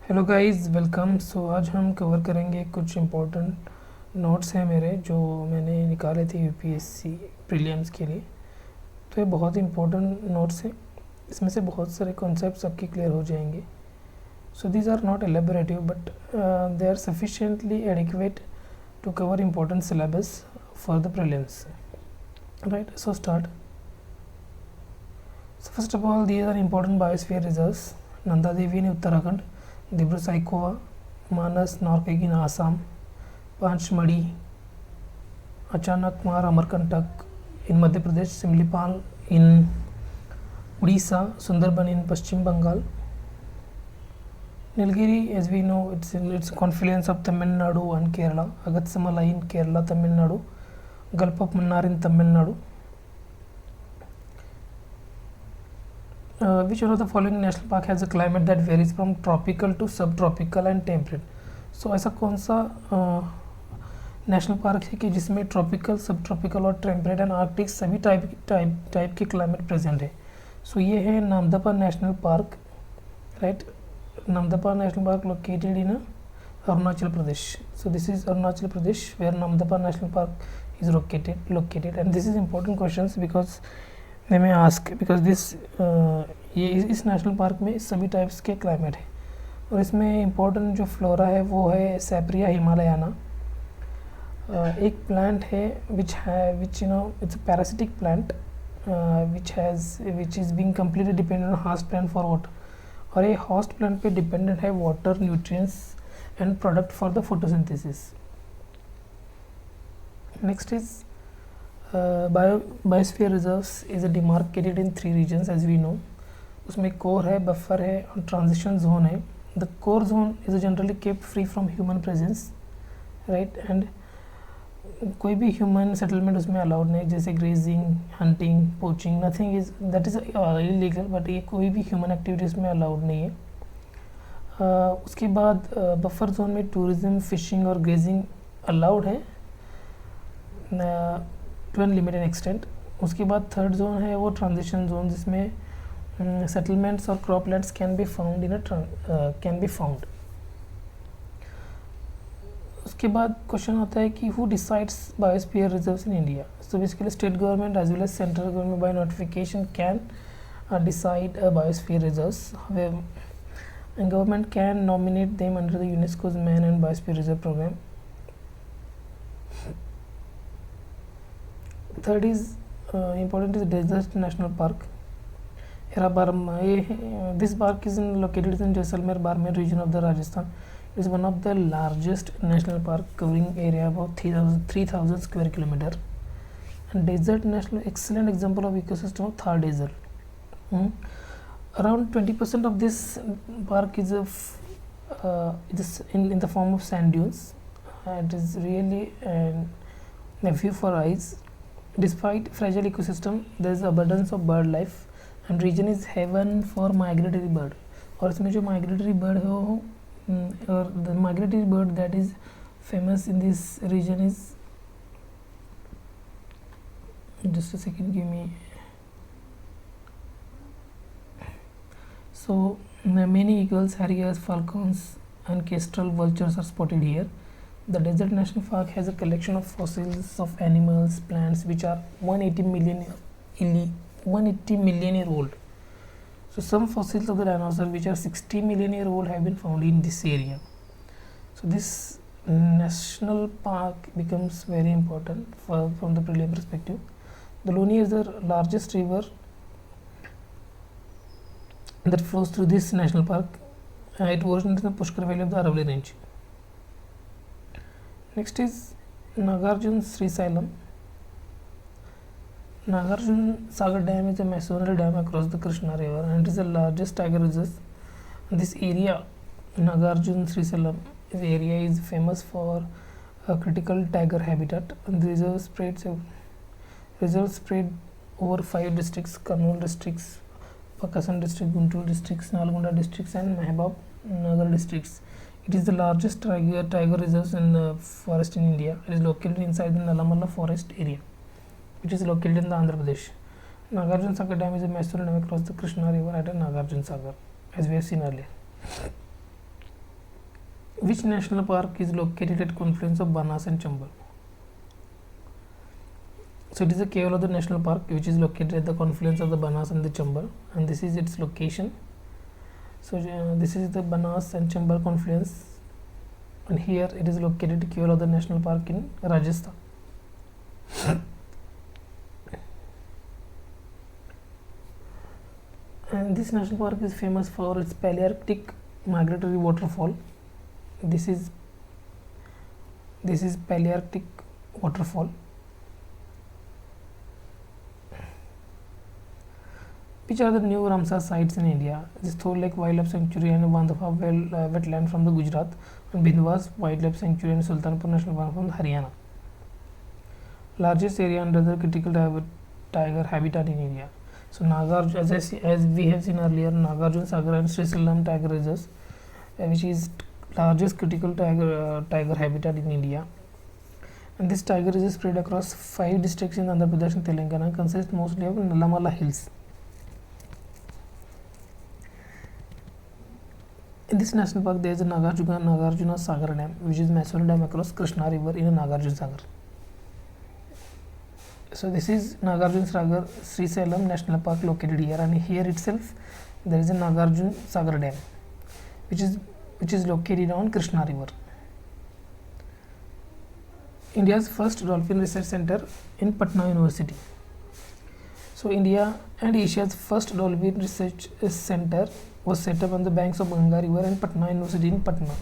Hello guys, welcome. आज हम cover करेंगे कुछ इम्पोर्टेंट नोट्स हैं मेरे जो मैंने निकाले थे यूपीएससी प्रीलिम्स के लिए। तो ये बहुत ही इम्पोर्टेंट नोट्स हैं। इसमें से बहुत सारे कॉन्सेप्ट्स आपके क्लियर हो जाएंगे। So these are not elaborative but they are sufficiently adequate to cover important syllabus for the prelims, right? So start. So first of all, these are important biosphere reserves: Nanda Devi in Uttarakhand, Dibru Saikova, Manas Norkegi in Assam, Panchmadi, Achanakmar Amarkantak in Madhya Pradesh, Simlipal in Odisha, Sundarban in Paschim Bengal. Nilgiri, as we know, it's a confluence of Tamil Nadu and Kerala. Agatsamala in Kerala, Tamil Nadu. Gulf of Mannar in Tamil Nadu. Which one of the following national park has a climate that varies from tropical to subtropical and temperate? So ऐसा कौन सा national park है कि जिसमें tropical, सब tropical और temperate and Arctic सभी type के क्लाइमेट प्रेजेंट है? सो ये है Namdapha national park, right? Namdapha national park located in Arunachal Pradesh. So this is Arunachal Pradesh where Namdapha National Park is located and this is important questions because they may ask because this ये इस national park में सभी types के climate है और इसमें important जो flora है वो है सैप्रिया हिमालयाना. एक प्लांट है which you know it's a parasitic plant which is being completely dependent on host plant for water. और ये होस्ट प्लांट पे डिपेंडेंट है water, nutrients and product for the photosynthesis. Next is biosphere reserves is demarcated in 3 regions as we know. उसमें core है, buffer है और transition zone है. The core zone is generally kept free from human presence, right? And कोई भी human settlement उसमें allowed नहीं, जैसे grazing, hunting, poaching, nothing is that is illegal, but ये कोई भी ह्यूमन एक्टिविटी उसमें अलाउड नहीं है. उसके बाद बफर जोन में टूरिज्म, फिशिंग और ग्रेजिंग अलाउड है टू एन लिमिटेड एक्सटेंट. उसके बाद थर्ड जोन है वो ट्रांजिशन जोन जिसमें सेटलमेंट्स और क्रॉपलैंड्स कैन बी फाउंड. उसके बाद क्वेश्चन आता है कि who decides biosphere reserves in India? So basically state government as well as central government by notification can decide biosphere reserves. However, government can nominate them under the UNESCO's Man and Biosphere Reserve program. Third is important is Desert National Park. This park is located in Jaisalmer, Barmer region of the Rajasthan. It is one of the largest national park covering area about 3,000 square kilometer. And desert national excellent example of ecosystem of Thar Desert. Around 20% of this park is in the form of sand dunes. It is really a view for eyes. Despite fragile ecosystem, there is abundance of bird life and region is heaven for migratory bird. और इसमें जो migratory bird है वो और the migratory bird that is famous in this region is, just a second, give me. So many eagles, harriers, falcons and kestrel vultures are spotted here. The Desert National Park has a collection of fossils of animals, plants which are 180 million year old. So some fossils of the dinosaur which are 60 million year old have been found in this area. So this national park becomes very important from the prelim perspective. The Loni is the largest river that flows through this national park. It originates in the Pushkar Valley of the Aravalli Range. Next is Nagarjun Srisailam. Nagarjun Sagar Dam is a masonry dam across the Krishna River and it is the largest tiger reserve. This area, Nagarjun Srisailam, is famous for a critical tiger habitat. And the reserve spread over 5 districts: Kurnool districts, Pakistan district, Guntur districts, Nalgonda districts and Mehboob Nagar districts. It is the largest tiger reserve in the forest in India. It is located inside the Nalamala forest area, which is located in the Andhra Pradesh. Nagarjun Sagar Dam is a masonry dam across the Krishna River at Nagarjun Sagar, as we have seen earlier. Which national park is located at confluence of Banas and Chambal? So it is the Kevalada National Park, which is located at the confluence of the Banas and the Chambal, and this is its location. So this is the Banas and Chambal confluence, and here it is located Kevalada National Park in Rajasthan. And this national park is famous for its Palearctic migratory waterfall. This is Palearctic waterfall. Which are the new Ramsar sites in India? This Thor Lake Wildlife Sanctuary and Bandhava wetland from the Gujarat, and Bindwas Wildlife Sanctuary and Sultanpur National Park from Haryana. Largest area under the critical tiger habitat in India. So Nagarjuna, as we have seen earlier, Nagarjuna Sagar and Sri Sallam tiger reserves, which is largest critical tiger habitat in India. And this tiger reserve spread across 5 districts in Andhra Pradesh and Telangana, consists mostly of Nalamala hills. In this national park, there is a Nagarjuna Sagar Dam, which is massive dam across Krishna River in Nagarjuna Sagar. So this is Nagarjuna Sagar Sri Salem National Park located here, and here itself there is a Nagarjuna Sagar Dam, which is located on Krishna River. India's first dolphin research center in Patna University. So India and Asia's first dolphin research center was set up on the banks of Ganga River and Patna University in Patna.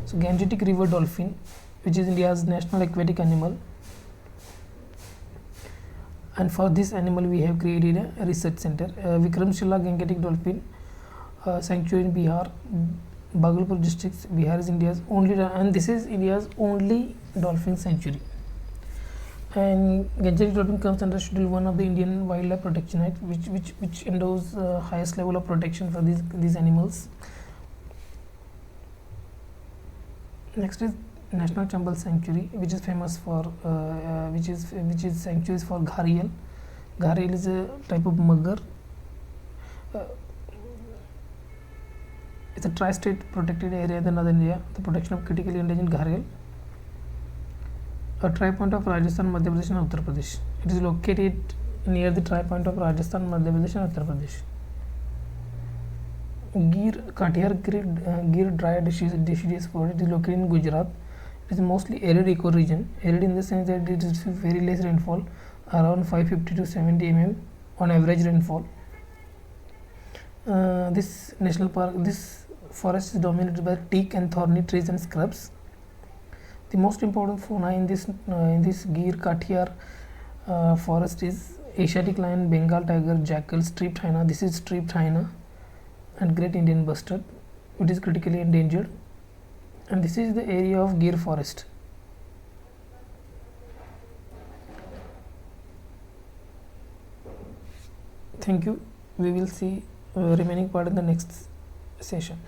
So Gangetic River dolphin, which is India's national aquatic animal, and for this animal we have created a research center. Vikramshila Gangetic dolphin sanctuary in Bihar, Bhagalpur district, Bihar is India's only, and this is India's only dolphin sanctuary. And Gangetic dolphin comes under Schedule 1 of the Indian Wildlife Protection Act, which endows highest level of protection for these animals. Next is National Chambal Sanctuary, which is famous for which is sanctuaries for Gharial. Gharial is a type of mugger. It's a tri-state protected area in the northern India. The protection of critically endangered Gharial. A tri-point of Rajasthan, Madhya Pradesh and Uttar Pradesh. It is located near the tri-point of Rajasthan, Madhya Pradesh and Uttar Pradesh. Gir dry deciduous forest is located in Gujarat. It is mostly arid ecoregion. Arid in the sense that it is very less rainfall, around 550 to 70 mm on average rainfall. This national park, this forest is dominated by teak and thorny trees and scrubs. The most important fauna in this Gir Kathiar forest is Asiatic lion, Bengal tiger, jackal, striped hyena. This is striped hyena and great Indian bustard. It is critically endangered, and this is the area of Gir forest. Thank you. We will see remaining part in the next session.